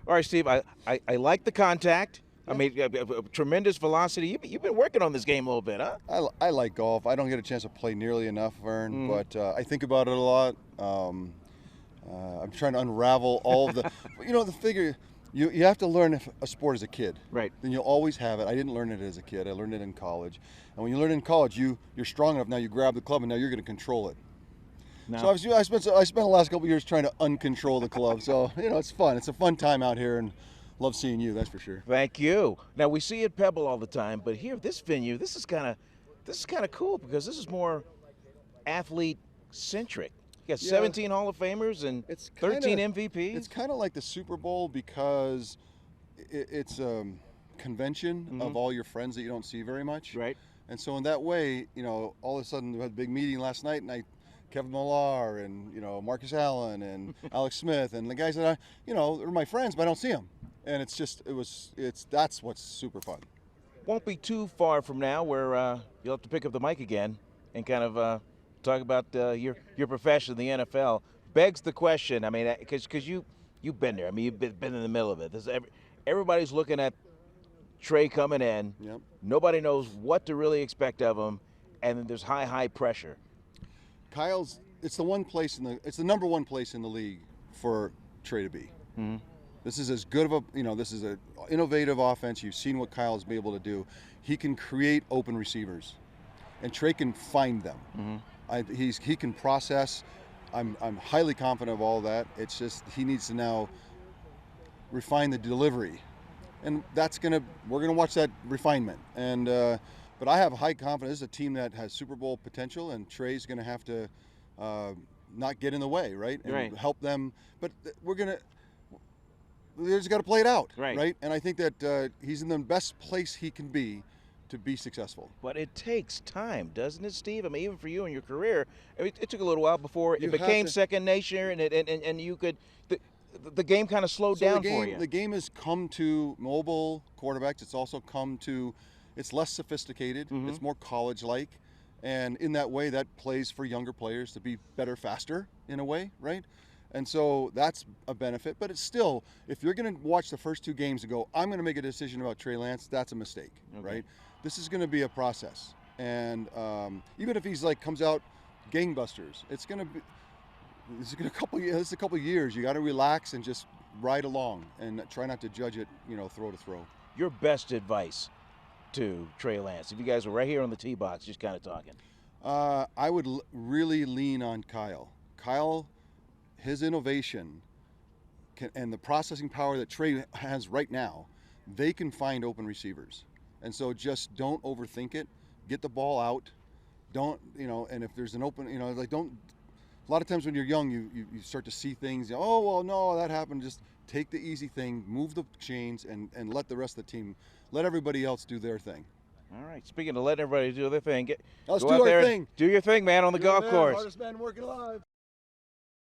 All right, Steve, I like the contact. I Yeah. mean, tremendous velocity. You've been working on this game a little bit, huh? I like golf. I don't get a chance to play nearly enough, Vern, Mm-hmm. but I think about it a lot. I'm trying to unravel all of the, the figure. You have to learn a sport as a kid. Right. Then you'll always have it. I didn't learn it as a kid. I learned it in college. And when you learn it in college, you're strong enough now. You grab the club and now you're going to control it. Now, So I spent the last couple of years trying to uncontrol the club. So it's fun. It's a fun time out here, and love seeing you. That's for sure. thank you. Now we see it Pebble all the time, but here, this venue, this is kind of cool because this is more athlete centric. You got Yeah. 17 Hall of Famers and It's 13 kinda, MVPs. It's kind of like the Super Bowl because it's a convention of all your friends that you don't see very much. Right. And so in that way, all of a sudden we had a big meeting last night, and Kevin Millar and Marcus Allen and Alex Smith and the guys that they're my friends, but I don't see them. And that's what's super fun. Won't be too far from now where you'll have to pick up the mic again and kind of talk about your profession, the NFL. Begs the question. I mean, because you've been there. I mean, you've been in the middle of it. Everybody's looking at Trey coming in. Yep. Nobody knows what to really expect of him, and then there's high pressure. It's the number one place in the league for Trey to be. Mm-hmm. This is as good of this is an innovative offense. You've seen what Kyle's been able to do. He can create open receivers, and Trey can find them. Mm-hmm. He can process. I'm highly confident of all that. It's just he needs to now refine the delivery, and we're gonna watch that refinement. And but I have high confidence. This is a team that has Super Bowl potential, and Trey's gonna have to not get in the way, right? And Right. help them. But they just got to play it out, Right. And I think that he's in the best place he can be to be successful. But it takes time, doesn't it, Steve? I mean, even for you in your career, I mean, it took a little while before You it have became to- second nature, and you could the game kind of slowed So down for you. the game has come to mobile quarterbacks. It's also come to, it's less sophisticated. Mm-hmm. It's more college-like, and in that way, that plays for younger players to be better, faster in a way, right? And so that's a benefit. But it's still, if you're going to watch the first two games and go, I'm going to make a decision about Trey Lance, that's a mistake, Okay. right? This is going to be a process, and even if he's comes out gangbusters, it's going to be. This is a couple of years. You got to relax and just ride along and try not to judge it, throw to throw. Your best advice to Trey Lance, if you guys were right here on the tee box, just kind of talking. I would really lean on Kyle. Kyle, his innovation and the processing power that Trey has right now, they can find open receivers. And so just don't overthink it. Get the ball out. Don't, and if there's an open, don't. A lot of times when you're young, you start to see things. Oh, well, no, that happened. Just take the easy thing, move the chains, and let the rest of the team, let everybody else do their thing. All right. Speaking of letting everybody do their thing, Let's go do out our there and thing. do your thing, man, on the golf course. Hardest man working alive.